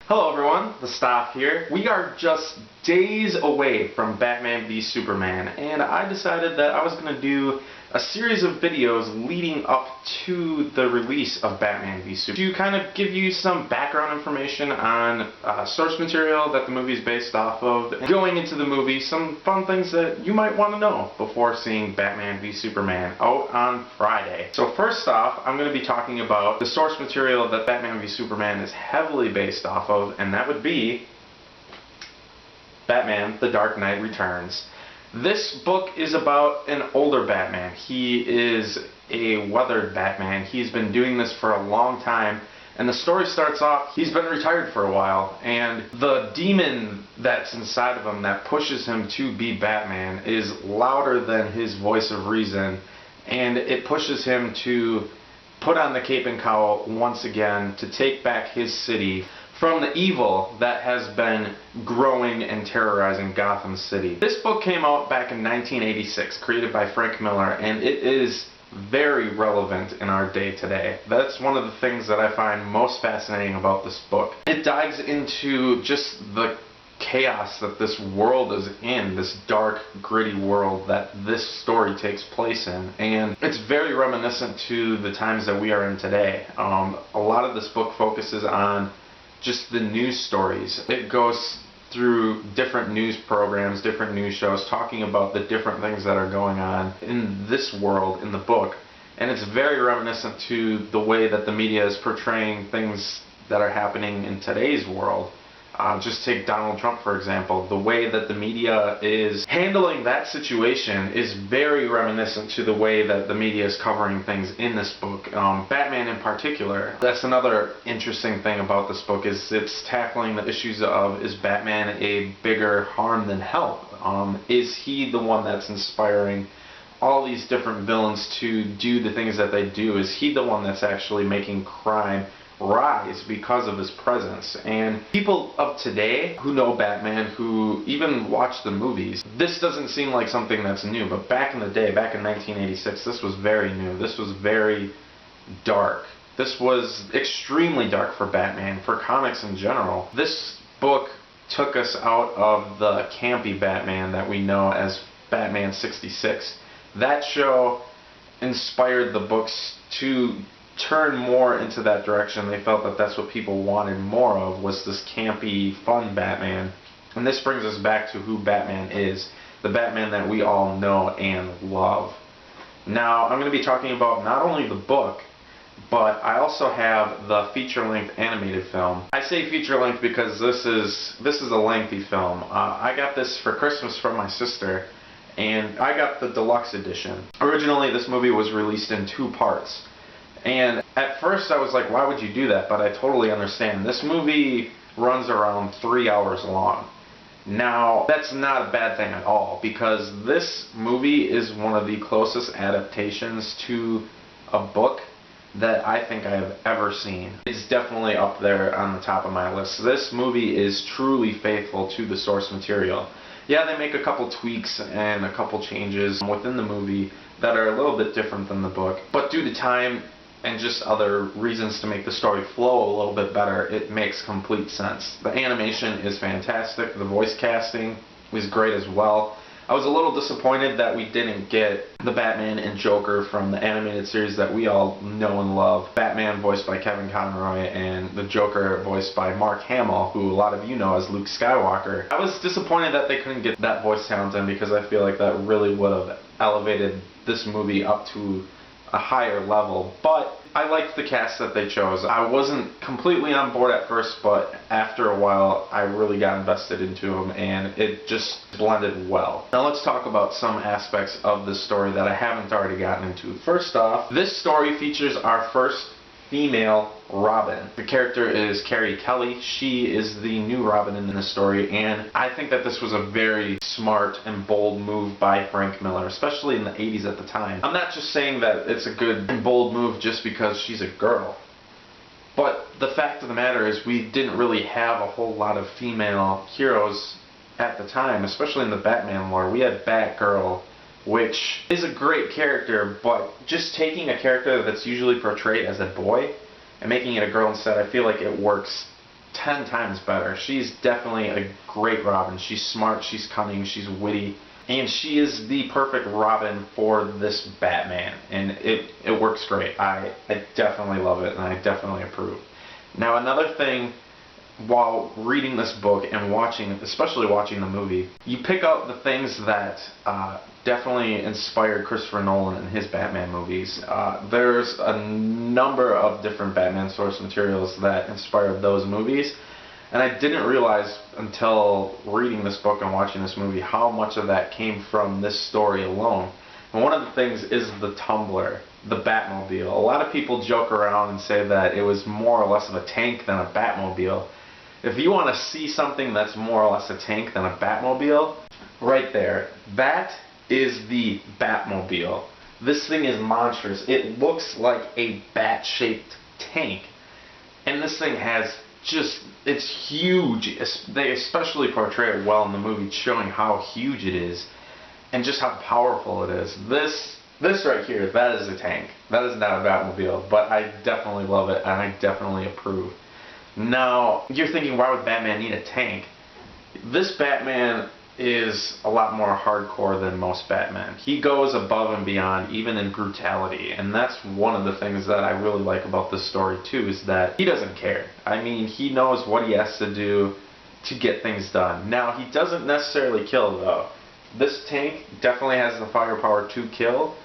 Hello everyone, the Staff here. We are just days away from Batman v Superman, and I decided that I was going to do a series of videos leading up to the release of Batman v Superman to kind of give you some background information on source material that the movie is based off of, and going into the movie, some fun things that you might want to know before seeing Batman v Superman out on Friday. So first off, I'm going to be talking about the source material that Batman v Superman is heavily based off of, and that would be Batman: The Dark Knight Returns. This book is about an older Batman. He is a weathered Batman. He's been doing this for a long time, and the story starts off, he's been retired for a while, and the demon that's inside of him that pushes him to be Batman is louder than his voice of reason, and it pushes him to put on the cape and cowl once again to take back his city from the evil that has been growing and terrorizing Gotham City. This book came out back in 1986, created by Frank Miller, and it is very relevant in our day today. That's one of the things that I find most fascinating about this book. It dives into just the chaos that this world is in, this dark, gritty world that this story takes place in, and it's very reminiscent to the times that we are in today. A lot of this book focuses on just the news stories. It goes through different news programs, different news shows, talking about the different things that are going on in this world in the book. And it's very reminiscent to the way that the media is portraying things that are happening in today's world. Just take Donald Trump, for example. The way that the media is handling that situation is very reminiscent to the way that the media is covering things in this book. Batman in particular, that's another interesting thing about this book, is it's tackling the issues of, is Batman a bigger harm than help? Is he the one that's inspiring all these different villains to do the things that they do? Is he the one that's actually making crime rise because of his presence? And people of today who know Batman, who even watch the movies, this doesn't seem like something that's new, but back in the day, back in 1986, this was very new. This was very dark. This was extremely dark for Batman, for comics in general. This book took us out of the campy Batman that we know as Batman 66. That show inspired the books to turn more into that direction. They felt that that's what people wanted more of, was this campy, fun Batman. And this brings us back to who Batman is, the Batman that we all know and love. Now, I'm going to be talking about not only the book, but I also have the feature-length animated film. I say feature-length because this is a lengthy film. I got this for Christmas from my sister, and I got the deluxe edition. Originally, this movie was released in 2 parts. And at first I was like, why would you do that? But I totally understand. This movie runs around 3 hours long. Now, that's not a bad thing at all, because this movie is one of the closest adaptations to a book that I think I have ever seen. It's definitely up there on the top of my list. This movie is truly faithful to the source material. Yeah, they make a couple tweaks and a couple changes within the movie that are a little bit different than the book, but due to time and just other reasons to make the story flow a little bit better, it makes complete sense. The animation is fantastic. The voice casting is great as well. I was a little disappointed that we didn't get the Batman and Joker from the animated series that we all know and love. Batman voiced by Kevin Conroy and the Joker voiced by Mark Hamill, who a lot of you know as Luke Skywalker. I was disappointed that they couldn't get that voice talent in, because I feel like that really would have elevated this movie up to a higher level. But I liked the cast that they chose. I wasn't completely on board at first, but after a while I really got invested into them, and it just blended well. Now let's talk about some aspects of the story that I haven't already gotten into. First off, this story features our first female Robin. The character is Carrie Kelly. She is the new Robin in this story, and I think that this was a very smart and bold move by Frank Miller, especially in the 80s at the time. I'm not just saying that it's a good and bold move just because she's a girl, but the fact of the matter is we didn't really have a whole lot of female heroes at the time, especially in the Batman lore. We had Batgirl, which is a great character, but just taking a character that's usually portrayed as a boy and making it a girl instead, I feel like it works 10 times better. She's definitely a great Robin. She's smart, she's cunning, she's witty, and she is the perfect Robin for this Batman, and it works great. I definitely love it, and I definitely approve. Now, another thing, while reading this book and especially watching the movie, you pick out the things that definitely inspired Christopher Nolan in his Batman movies. There's a number of different Batman source materials that inspired those movies, and I didn't realize until reading this book and watching this movie how much of that came from this story alone. And one of the things is the Tumbler, the Batmobile. A lot of people joke around and say that it was more or less of a tank than a Batmobile. If you want to see something that's more or less a tank than a Batmobile, right there, that is the Batmobile. This thing is monstrous. It looks like a bat-shaped tank. And this thing has it's huge. They especially portray it well in the movie, showing how huge it is and just how powerful it is. This right here, that is a tank. That is not a Batmobile, but I definitely love it and I definitely approve. Now, you're thinking, why would Batman need a tank? This Batman is a lot more hardcore than most Batman. He goes above and beyond, even in brutality, and that's one of the things that I really like about this story too, is that he doesn't care. I mean, he knows what he has to do to get things done. Now, he doesn't necessarily kill, though. This tank definitely has the firepower to kill,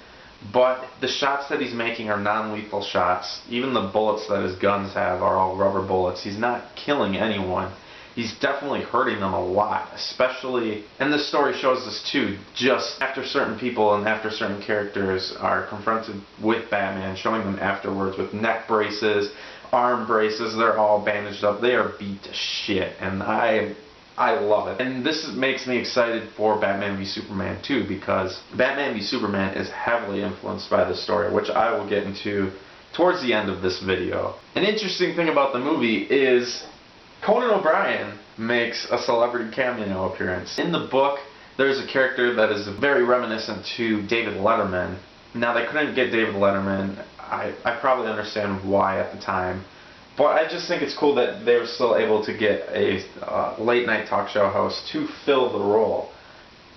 but the shots that he's making are non-lethal shots. Even the bullets that his guns have are all rubber bullets. He's not killing anyone. He's definitely hurting them a lot, especially, and this story shows this too, just after certain people and after certain characters are confronted with Batman, showing them afterwards with neck braces, arm braces, they're all bandaged up, they are beat to shit, and I love it. And this makes me excited for Batman v Superman too, because Batman v Superman is heavily influenced by this story, which I will get into towards the end of this video. An interesting thing about the movie is Conan O'Brien makes a celebrity cameo appearance. In the book, there's a character that is very reminiscent to David Letterman. Now, they couldn't get David Letterman. I probably understand why at the time. But I just think it's cool that they were still able to get a late-night talk show host to fill the role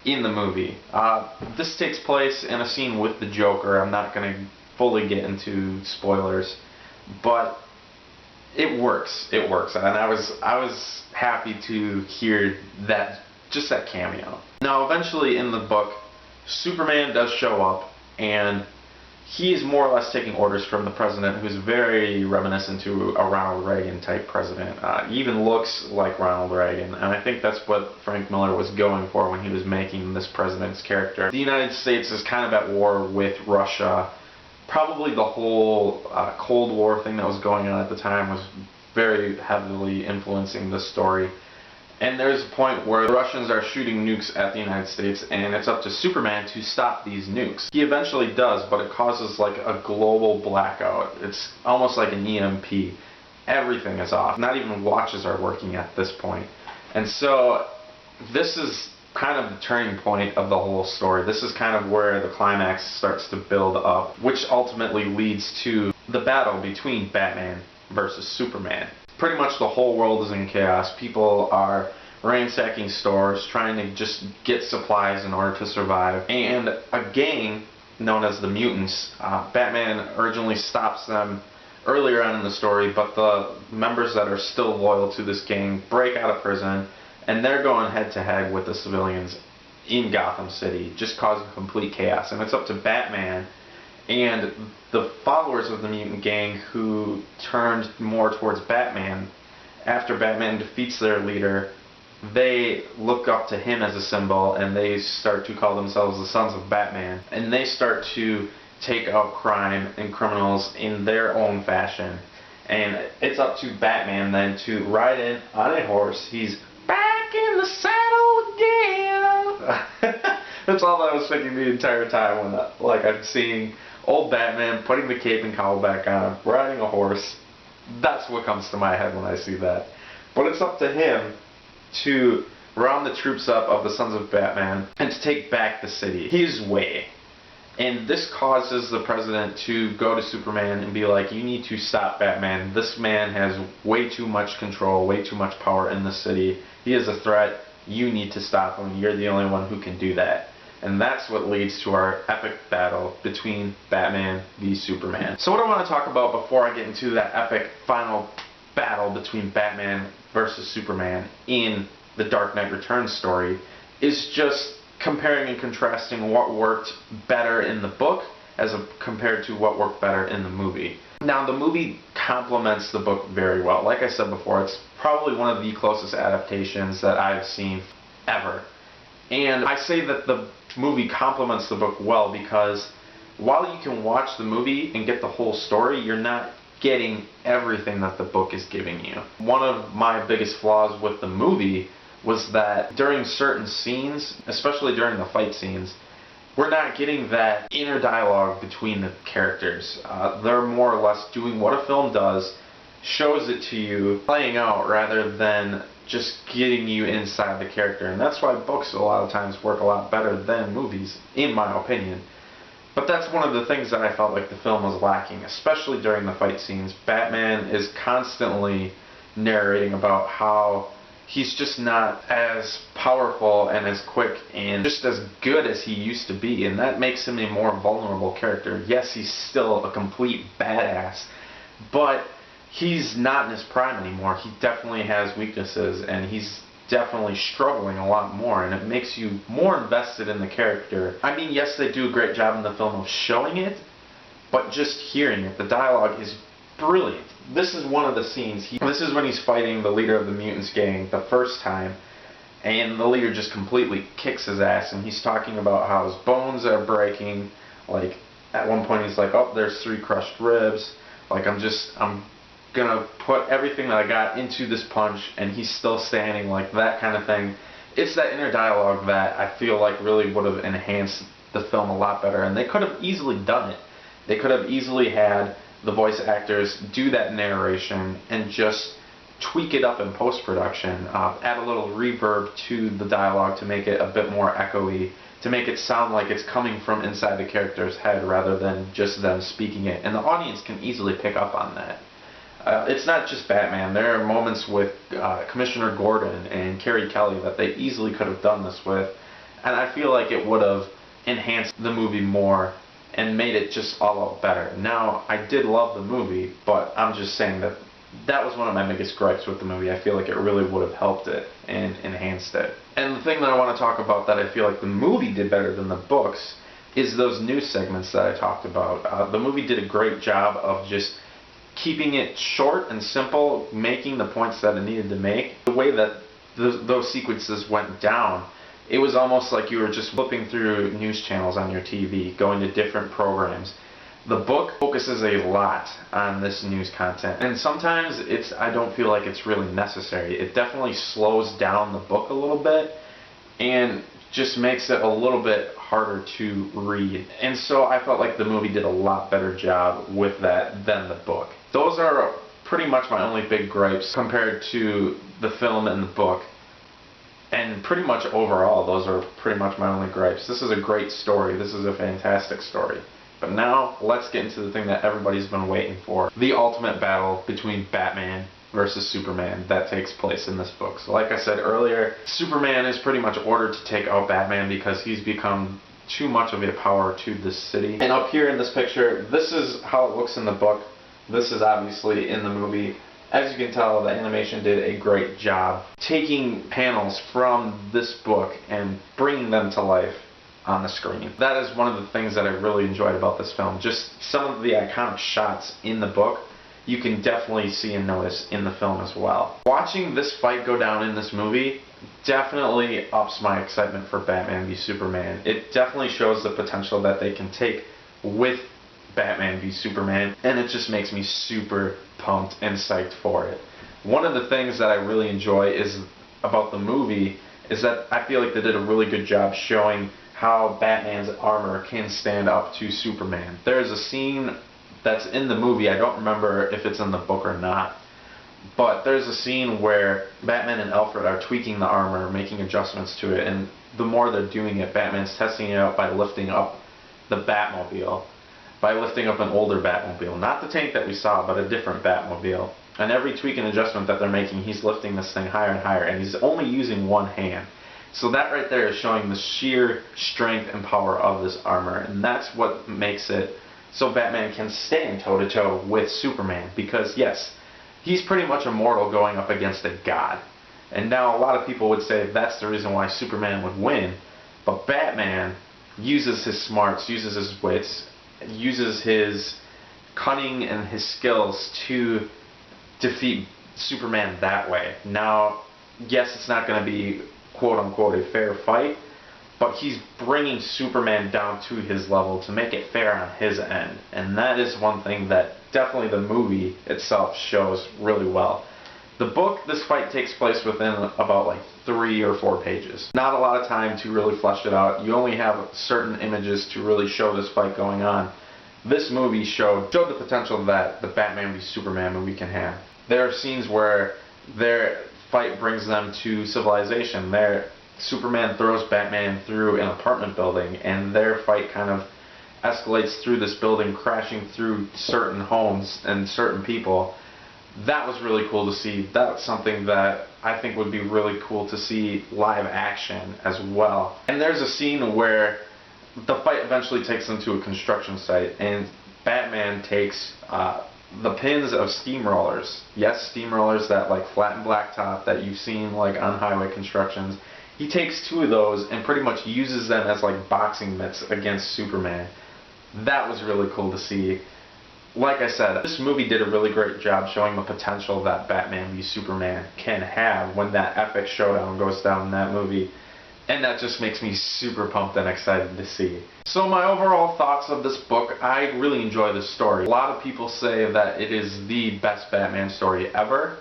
in the movie. This takes place in a scene with the Joker. I'm not going to fully get into spoilers, but it works. It works, and I was happy to hear that, just that cameo. Now, eventually in the book, Superman does show up, and he is more or less taking orders from the president, who's very reminiscent to a Ronald Reagan type president. He even looks like Ronald Reagan, and I think that's what Frank Miller was going for when he was making this president's character. The United States is kind of at war with Russia. Probably the whole Cold War thing that was going on at the time was very heavily influencing this story. And there's a point where the Russians are shooting nukes at the United States, and it's up to Superman to stop these nukes. He eventually does, but it causes like a global blackout. It's almost like an EMP. Everything is off. Not even watches are working at this point. And so this is kind of the turning point of the whole story. This is kind of where the climax starts to build up, which ultimately leads to the battle between Batman versus Superman. Pretty much the whole world is in chaos. People are ransacking stores, trying to just get supplies in order to survive. And a gang known as the Mutants, Batman urgently stops them earlier on in the story, but the members that are still loyal to this gang break out of prison, and they're going head-to-head with the civilians in Gotham City, just causing complete chaos. And it's up to Batman and the followers of the mutant gang who turned more towards Batman. After Batman defeats their leader, they look up to him as a symbol, and they start to call themselves the Sons of Batman. And they start to take out crime and criminals in their own fashion. And it's up to Batman then to ride in on a horse. He's back in the saddle again. That's all I was thinking the entire time when I'm seeing old Batman putting the cape and cowl back on, riding a horse. That's what comes to my head when I see that. But it's up to him to round the troops up of the Sons of Batman and to take back the city his way. And this causes the president to go to Superman and be like, you need to stop Batman. This man has way too much control, way too much power in the city. He is a threat. You need to stop him. You're the only one who can do that. And that's what leads to our epic battle between Batman v Superman. So what I want to talk about before I get into that epic final battle between Batman versus Superman in the Dark Knight Returns story is just comparing and contrasting what worked better in the book compared to what worked better in the movie. Now, the movie complements the book very well. Like I said before, it's probably one of the closest adaptations that I've seen ever. And I say that the movie complements the book well because while you can watch the movie and get the whole story, you're not getting everything that the book is giving you. One of my biggest flaws with the movie was that during certain scenes, especially during the fight scenes, we're not getting that inner dialogue between the characters. They're more or less doing what a film does, shows it to you, playing out rather than just getting you inside the character. And that's why books a lot of times work a lot better than movies, in my opinion. But that's one of the things that I felt like the film was lacking, especially during the fight scenes. Batman is constantly narrating about how he's just not as powerful and as quick and just as good as he used to be, and that makes him a more vulnerable character. Yes, he's still a complete badass, but he's not in his prime anymore. He definitely has weaknesses, and he's definitely struggling a lot more, and it makes you more invested in the character. I mean, yes, they do a great job in the film of showing it, but just hearing it, the dialogue is brilliant. This is one of the scenes. This is when he's fighting the leader of the Mutants gang the first time, and the leader just completely kicks his ass, and he's talking about how his bones are breaking. Like, at one point he's like, oh, there's 3 crushed ribs. Like, I'm gonna put everything that I got into this punch, and he's still standing, like that kind of thing. It's that inner dialogue that I feel like really would have enhanced the film a lot better, and they could have easily done it. They could have easily had the voice actors do that narration and just tweak it up in post-production, add a little reverb to the dialogue to make it a bit more echoey, to make it sound like it's coming from inside the character's head rather than just them speaking it. And the audience can easily pick up on that. It's not just Batman. There are moments with Commissioner Gordon and Carrie Kelly that they easily could have done this with, and I feel like it would have enhanced the movie more and made it just all out better. Now, I did love the movie, but I'm just saying that that was one of my biggest gripes with the movie. I feel like it really would have helped it and enhanced it. And the thing that I want to talk about that I feel like the movie did better than the books is those news segments that I talked about. The movie did a great job of just keeping it short and simple, making the points that it needed to make. The way that those sequences went down, it was almost like you were just flipping through news channels on your TV, going to different programs. The book focuses a lot on this news content, and sometimes I don't feel like it's really necessary. It definitely slows down the book a little bit and just makes it a little bit harder to read. And so I felt like the movie did a lot better job with that than the book. Those are pretty much my only big gripes compared to the film and the book. And pretty much overall, those are pretty much my only gripes. This is a great story. This is a fantastic story. But now, let's get into the thing that everybody's been waiting for. The ultimate battle between Batman versus Superman that takes place in this book. So like I said earlier, Superman is pretty much ordered to take out Batman because he's become too much of a power to this city. And up here in this picture, this is how it looks in the book. This is obviously in the movie. As you can tell, the animation did a great job taking panels from this book and bringing them to life on the screen. That is one of the things that I really enjoyed about this film. Just some of the iconic shots in the book, you can definitely see and notice in the film as well. Watching this fight go down in this movie definitely ups my excitement for Batman v Superman. It definitely shows the potential that they can take with Batman v Superman, and it just makes me super pumped and psyched for it. One of the things that I really enjoy about the movie is that I feel like they did a really good job showing how Batman's armor can stand up to Superman. There's a scene that's in the movie, I don't remember if it's in the book or not, but there's a scene where Batman and Alfred are tweaking the armor, making adjustments to it, and the more they're doing it, Batman's testing it out by lifting up the Batmobile by lifting up an older Batmobile. Not the tank that we saw, but a different Batmobile. And every tweak and adjustment that they're making, he's lifting this thing higher and higher, and he's only using one hand. So that right there is showing the sheer strength and power of this armor, and that's what makes it so Batman can stand toe-to-toe with Superman. Because yes, he's pretty much immortal going up against a god. And now a lot of people would say that's the reason why Superman would win, but Batman uses his smarts, uses his wits, uses his cunning and his skills to defeat Superman that way. Now, yes, it's not going to be quote-unquote a fair fight, but he's bringing Superman down to his level to make it fair on his end. And that is one thing that definitely the movie itself shows really well. The book, this fight takes place within about like 3 or 4 pages. Not a lot of time to really flesh it out. You only have certain images to really show this fight going on. This movie showed the potential that the Batman v Superman movie can have. There are scenes where their fight brings them to civilization. Superman throws Batman through an apartment building, and their fight kind of escalates through this building, crashing through certain homes and certain people. That was really cool to see. That's something that I think would be really cool to see live action as well. And there's a scene where the fight eventually takes them to a construction site, and Batman takes the pins of steamrollers. Yes, steamrollers that like flatten blacktop that you've seen like on highway constructions. He takes 2 of those and pretty much uses them as like boxing mitts against Superman. That was really cool to see. Like I said, this movie did a really great job showing the potential that Batman v Superman can have when that epic showdown goes down in that movie. And that just makes me super pumped and excited to see. So my overall thoughts of this book, I really enjoy this story. A lot of people say that it is the best Batman story ever.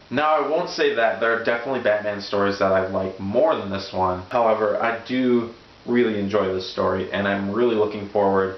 Now I won't say that. There are definitely Batman stories that I like more than this one. However, I do really enjoy this story, and I'm really looking forward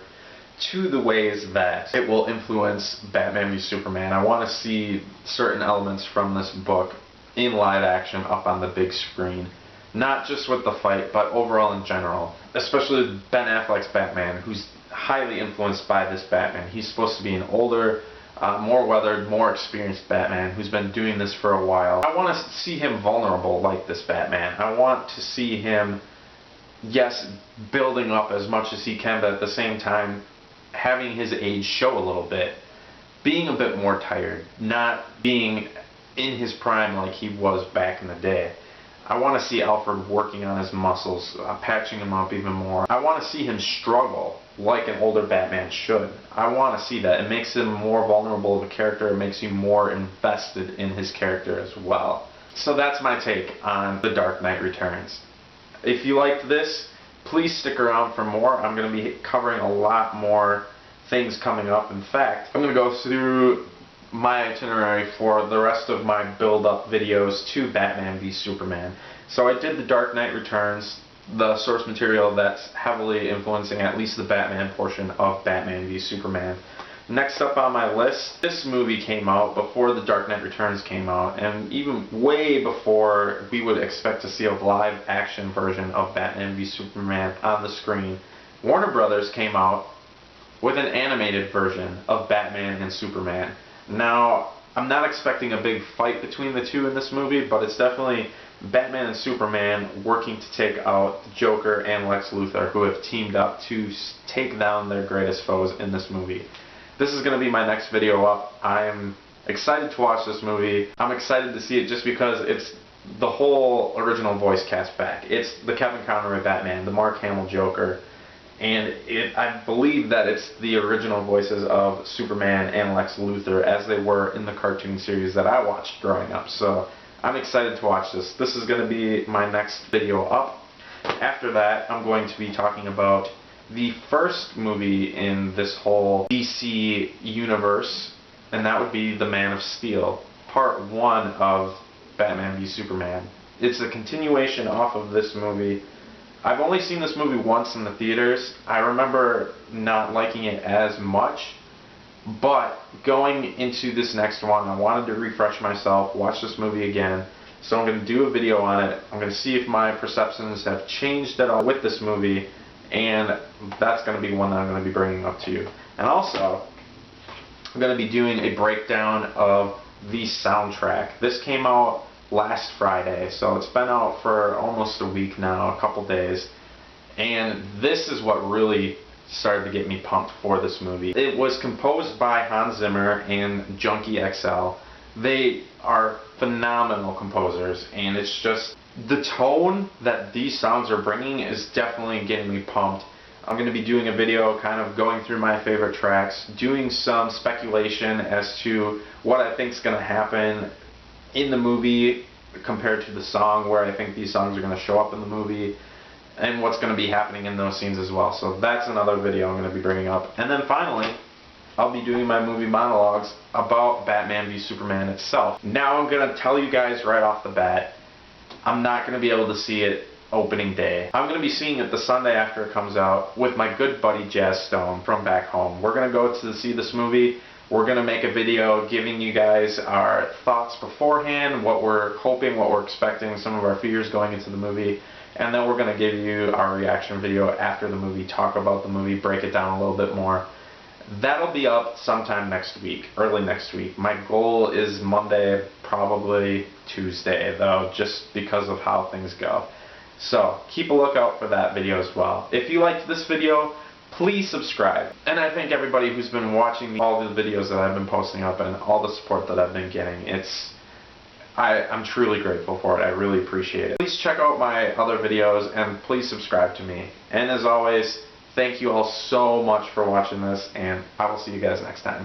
to the ways that it will influence Batman v Superman. I want to see certain elements from this book in live action up on the big screen. Not just with the fight, but overall in general. Especially Ben Affleck's Batman, who's highly influenced by this Batman. He's supposed to be an older, more weathered, more experienced Batman who's been doing this for a while. I want to see him vulnerable like this Batman. I want to see him, yes, building up as much as he can, but at the same time having his age show a little bit. Being a bit more tired, not being in his prime like he was back in the day. I want to see Alfred working on his muscles, patching him up even more. I want to see him struggle like an older Batman should. I want to see that. It makes him more vulnerable of a character. It makes you more invested in his character as well. So that's my take on The Dark Knight Returns. If you liked this, please stick around for more. I'm going to be covering a lot more things coming up. In fact, I'm going to go through my itinerary for the rest of my build-up videos to Batman v Superman. So I did The Dark Knight Returns, the source material that's heavily influencing at least the Batman portion of Batman v Superman. Next up on my list, this movie came out before The Dark Knight Returns came out, and even way before we would expect to see a live action version of Batman v Superman on the screen. Warner Brothers came out with an animated version of Batman and Superman. Now, I'm not expecting a big fight between the two in this movie, but it's definitely Batman and Superman working to take out the Joker and Lex Luthor, who have teamed up to take down their greatest foes in this movie. This is going to be my next video up. I am excited to watch this movie. I'm excited to see it just because it's the whole original voice cast back. It's the Kevin Conroy Batman, the Mark Hamill Joker, and I believe that it's the original voices of Superman and Lex Luthor as they were in the cartoon series that I watched growing up. So I'm excited to watch this. This is going to be my next video up. After that, I'm going to be talking about the first movie in this whole DC universe, and that would be The Man of Steel, Part 1 of Batman v Superman. It's a continuation off of this movie. I've only seen this movie once in the theaters. I remember not liking it as much, but going into this next one, I wanted to refresh myself, watch this movie again. So I'm going to do a video on it. I'm going to see if my perceptions have changed at all with this movie, and that's going to be one that I'm going to be bringing up to you. And also, I'm going to be doing a breakdown of the soundtrack. This came out last Friday, so it's been out for almost a week now, a couple days, and this is what really started to get me pumped for this movie. It was composed by Hans Zimmer and Junkie XL. They are phenomenal composers, and it's just the tone that these songs are bringing is definitely getting me pumped. I'm going to be doing a video kind of going through my favorite tracks, doing some speculation as to what I think is going to happen in the movie compared to the song, where I think these songs are going to show up in the movie, and what's going to be happening in those scenes as well. So that's another video I'm going to be bringing up. And then finally, I'll be doing my movie monologues about Batman v Superman itself. Now I'm going to tell you guys right off the bat, I'm not going to be able to see it opening day. I'm going to be seeing it the Sunday after it comes out with my good buddy Jazz Stone from back home. We're going to go to see this movie. We're going to make a video giving you guys our thoughts beforehand, what we're hoping, what we're expecting, some of our fears going into the movie, and then we're going to give you our reaction video after the movie, talk about the movie, break it down a little bit more. That'll be up sometime next week, early next week. My goal is Monday, probably Tuesday though, just because of how things go. So keep a lookout for that video as well. If you liked this video, please subscribe. And I thank everybody who's been watching all the videos that I've been posting up and all the support that I've been getting. I'm truly grateful for it. I really appreciate it. Please check out my other videos and please subscribe to me. And as always, thank you all so much for watching this, and I will see you guys next time.